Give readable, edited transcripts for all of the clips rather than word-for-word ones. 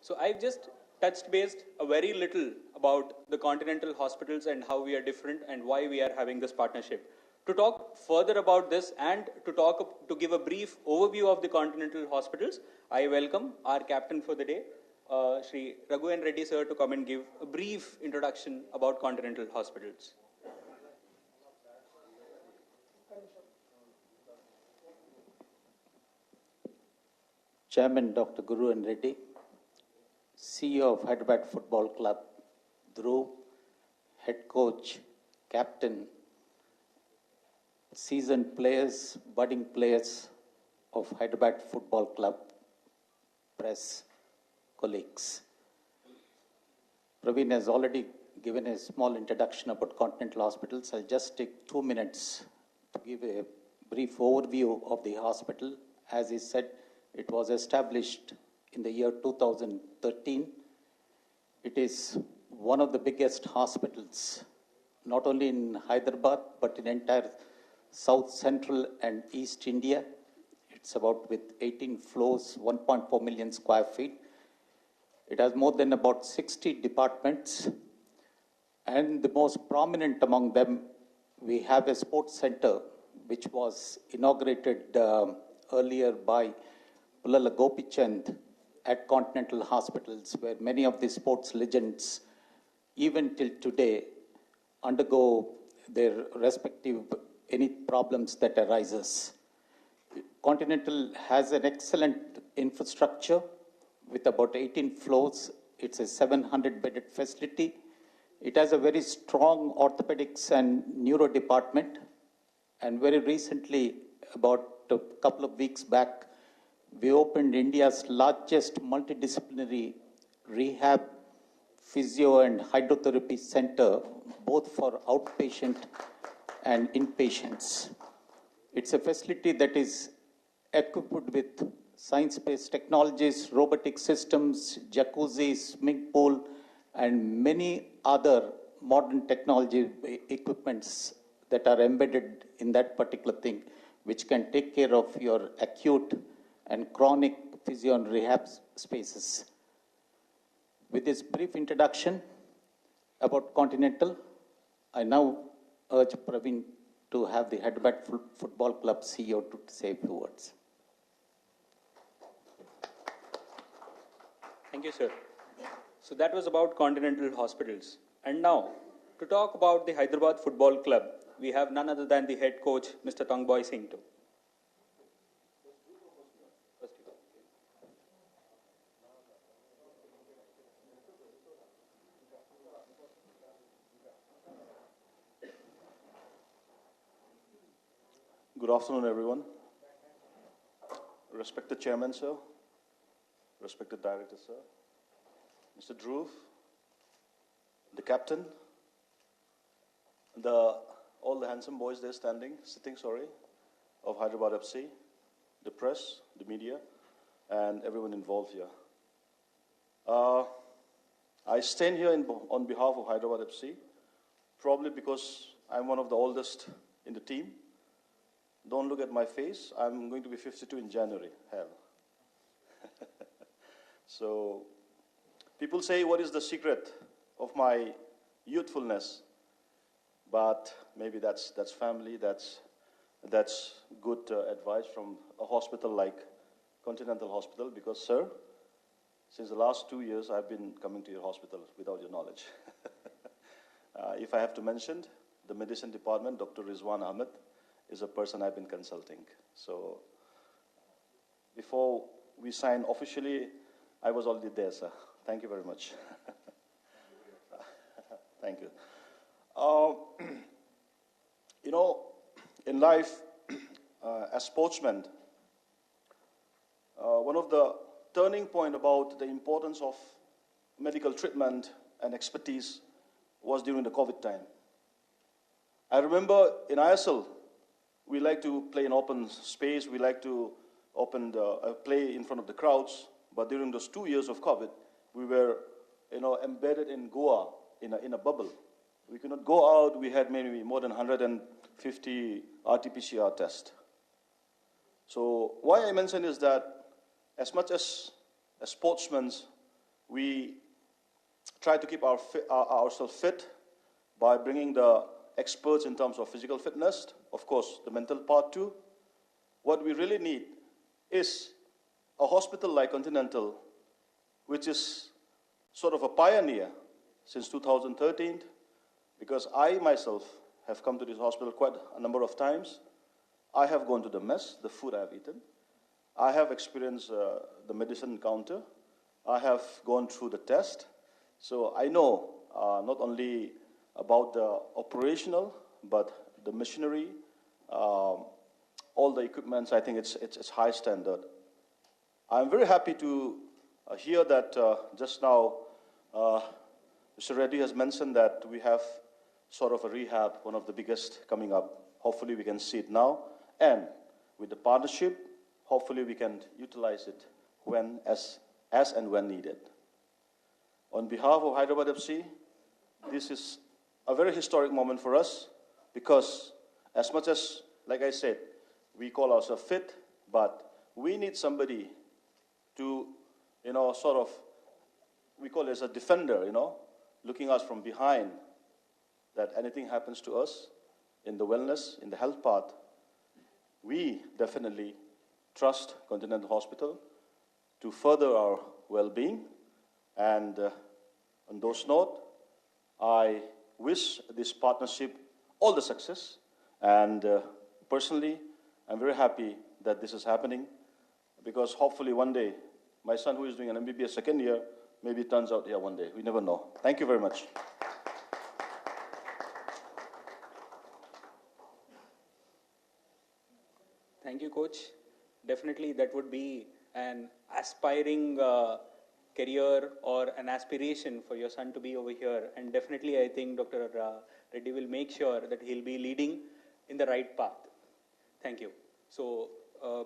So I've just touched based a very little about the Continental hospitals and how we are different and why we are having this partnership. To talk further about this and to give a brief overview of the Continental hospitals, I welcome our captain for the day, Shri Raghu and Reddy sir, to come and give a brief introduction about Continental hospitals. Chairman Dr. Guru and Reddy, CEO of Hyderabad Football Club, Dhruv, head coach, captain, seasoned players, budding players of Hyderabad Football Club, press, colleagues. Praveen has already given a small introduction about Continental Hospitals. I'll just take 2 minutes to give a brief overview of the hospital. As he said, it was established in the year 2013. It is one of the biggest hospitals, not only in Hyderabad, but in entire South, Central and East India. It's about with 18 floors, 1.4 million square feet. It has more than about 60 departments. And the most prominent among them, we have a sports center, which was inaugurated earlier by Pulala Gopichand at Continental Hospitals, where many of the sports legends, even till today, undergo their respective any problems that arises. Continental has an excellent infrastructure with about 18 floors. It's a 700-bedded facility. It has a very strong orthopedics and neuro department. And very recently, about a couple of weeks back, we opened India's largest multidisciplinary rehab, physio and hydrotherapy center, both for outpatient and inpatients. It's a facility that is equipped with science-based technologies, robotic systems, jacuzzi, swimming pool, and many other modern technology equipments that are embedded in that particular thing, which can take care of your acute and chronic physio and rehab spaces. With this brief introduction about Continental, I now urge Praveen to have the Hyderabad Football Club CEO to say a few words. Thank you, sir. So that was about Continental hospitals. And now, to talk about the Hyderabad Football Club, we have none other than the head coach, Mr. Tangboy Singh. Good afternoon, everyone. Respected Chairman, sir. Respected Director, sir. Mr. Dhruv, the captain, all the handsome boys there sitting, of Hyderabad FC, the press, the media, and everyone involved here. I stand here on behalf of Hyderabad FC, probably because I'm one of the oldest in the team. Don't look at my face. I'm going to be 52 in January. Hell. So, people say, what is the secret of my youthfulness? But maybe that's family. That's good advice from a hospital like Continental Hospital. Because, sir, since the last 2 years, I've been coming to your hospital without your knowledge. If I have to mention, the medicine department, Dr. Rizwan Ahmed, is a person I've been consulting. So before we sign officially, I was already there, sir. Thank you very much. Thank you. You know, in life, as sportsmen, one of the turning point about the importance of medical treatment and expertise was during the COVID time. I remember in ISL, we like to play in open space. We like to play in front of the crowds. But during those 2 years of COVID, we were, embedded in Goa in a bubble. We could not go out. We had maybe more than 150 RT-PCR tests. So why I mention is that as much as sportsmen, We try to keep ourselves fit by bringing the experts in terms of physical fitness, of course, the mental part too. What we really need is a hospital like Continental, which is sort of a pioneer since 2013, because I myself have come to this hospital quite a number of times. I have gone to the mess, the food I have eaten. I have experienced the medicine counter. I have gone through the test. So I know not only about the operational, but the machinery, all the equipments. I think it's high standard. I'm very happy to hear that just now Mr. Reddy has mentioned that we have sort of a rehab, one of the biggest coming up. Hopefully we can see it now. And with the partnership, hopefully we can utilize it as and when needed. On behalf of Hyderabad FC, this is a very historic moment for us because as much as, like I said, we call ourselves fit, but we need somebody to, sort of, we call it as a defender, looking us from behind, that anything happens to us in the wellness, in the health part, we definitely trust Continental Hospital to further our well-being. And on those notes, I wish this partnership all the success. And personally, I'm very happy that this is happening because hopefully one day, my son who is doing an MBBS second year, maybe turns out here one day. We never know. Thank you very much. Thank you, Coach. Definitely that would be an aspiring career or an aspiration for your son to be over here. And definitely I think Dr. Reddy will make sure that he'll be leading in the right path. Thank you. So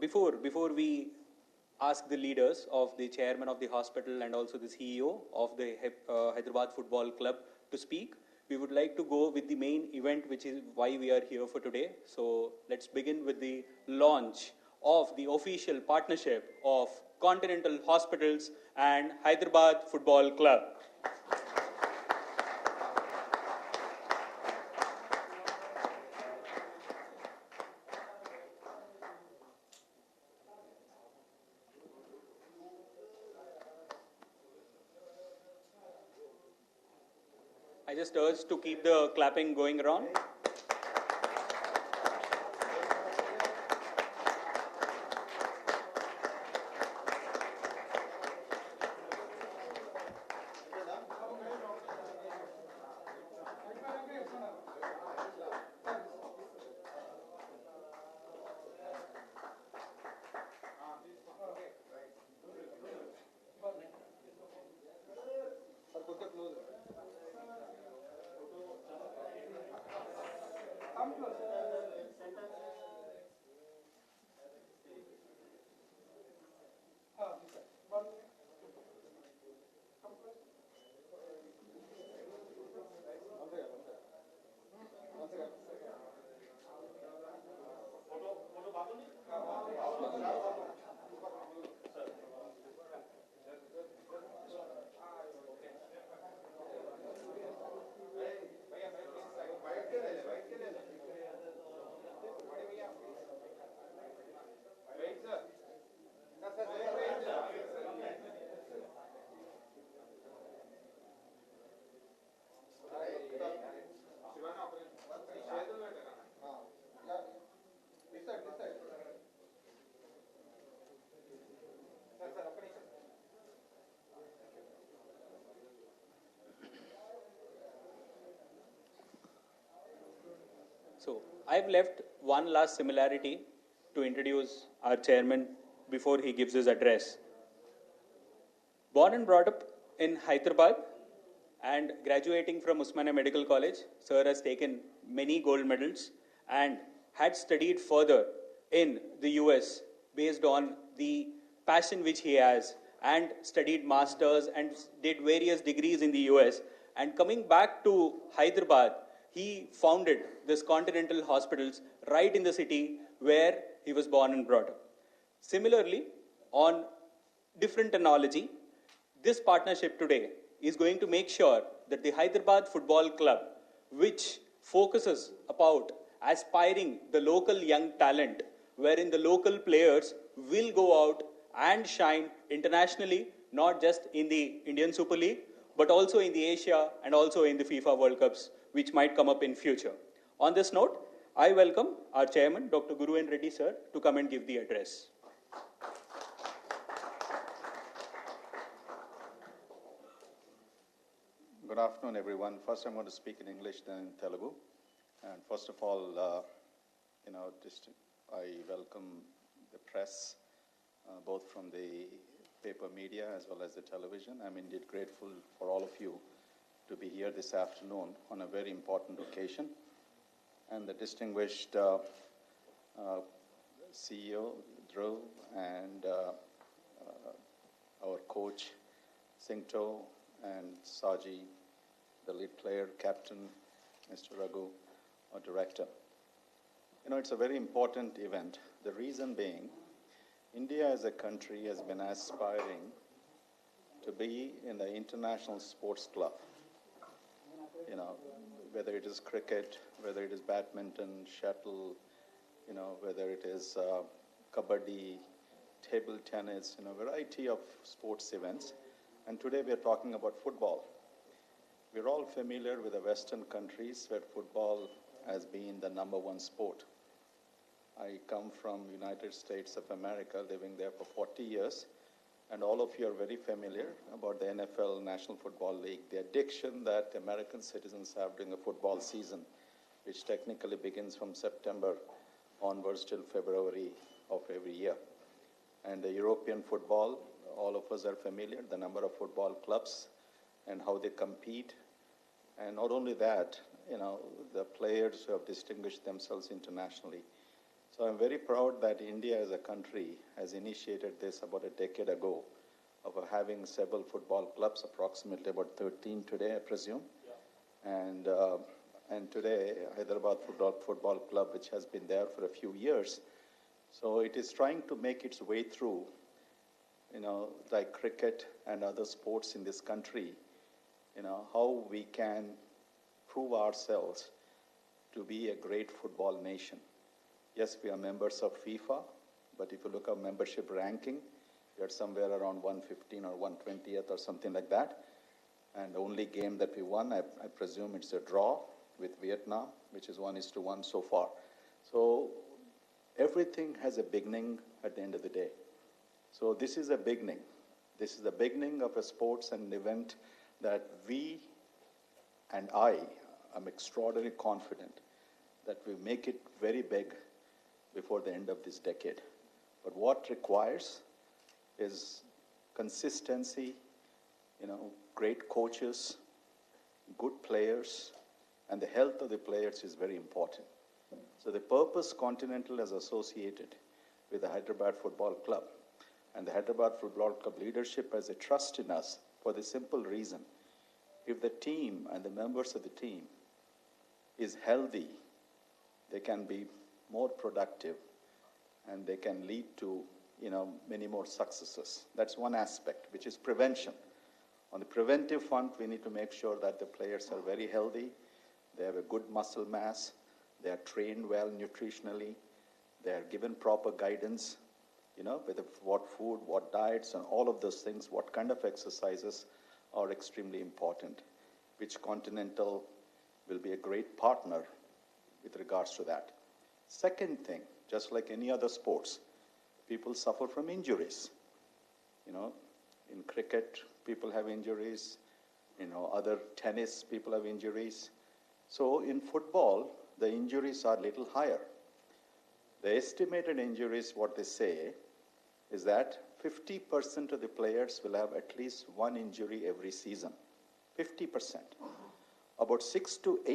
before we ask the leaders of the chairman of the hospital and also the CEO of the Hyderabad Football Club to speak, we would like to go with the main event, which is why we are here for today. So let's begin with the launch of the official partnership of Continental Hospitals and Hyderabad Football Club. I just urge to keep the clapping going around. So I've left one last similarity to introduce our chairman before he gives his address. Born and brought up in Hyderabad and graduating from Usmania Medical College, Sir has taken many gold medals and had studied further in the US based on the passion which he has and studied masters and did various degrees in the US. And coming back to Hyderabad, he founded this Continental Hospitals right in the city where he was born and brought up. Similarly, on different analogy, this partnership today is going to make sure that the Hyderabad Football Club, which focuses about aspiring the local young talent, wherein the local players will go out and shine internationally, not just in the Indian Super League, but also in the Asia and also in the FIFA World Cups, which might come up in future. On this note, I welcome our chairman, Dr. Guru and Reddy sir, to come and give the address. Good afternoon, everyone. First, I'm going to speak in English, then in Telugu. And first of all, I welcome the press, both from the paper media as well as the television. I'm indeed grateful for all of you to be here this afternoon on a very important occasion. And the distinguished CEO, Dhruv, and our coach, Singto, and Saji, the lead player, captain, Mr. Raghu, our director. It's a very important event. The reason being, India as a country has been aspiring to be in the international sports club. Whether it is cricket, whether it is badminton, shuttle, whether it is kabaddi, table tennis, variety of sports events. And today we are talking about football. We're all familiar with the Western countries where football has been the number one sport. I come from United States of America, living there for 40 years, and all of you are very familiar about the NFL, National Football League, the addiction that American citizens have during the football season, which technically begins from September onwards till February of every year. And the European football, all of us are familiar, the number of football clubs and how they compete. And not only that, the players who have distinguished themselves internationally. So I'm very proud that India as a country has initiated this about a decade ago of having several football clubs, approximately about 13 today, I presume. Yeah. And today, Hyderabad Football Club, which has been there for a few years. So it is trying to make its way through, like cricket and other sports in this country, how we can prove ourselves to be a great football nation. Yes, we are members of FIFA, but if you look at membership ranking, we are somewhere around 115 or 120th or something like that. And the only game that we won, I presume it's a draw with Vietnam, which is 1:1 so far. So everything has a beginning at the end of the day. So this is a beginning. This is the beginning of a sports and event that we and I am extraordinarily confident that we make it very big before the end of this decade. But what requires is consistency, great coaches, good players, and the health of the players is very important. So the purpose Continental has associated with the Hyderabad Football Club, and the Hyderabad Football Club leadership has a trust in us for the simple reason. If the team and the members of the team is healthy, they can be more productive and they can lead to, many more successes. That's one aspect, which is prevention. On the preventive front, we need to make sure that the players are very healthy, they have a good muscle mass, they are trained well nutritionally, they are given proper guidance, with what food, what diets, and all of those things, what kind of exercises are extremely important, which Continental will be a great partner with regards to that. Second thing, just like any other sports, people suffer from injuries. In cricket, people have injuries. Other tennis, people have injuries. So in football, the injuries are a little higher. The estimated injuries, what they say, is that 50% of the players will have at least one injury every season. 50%. About 6 to 8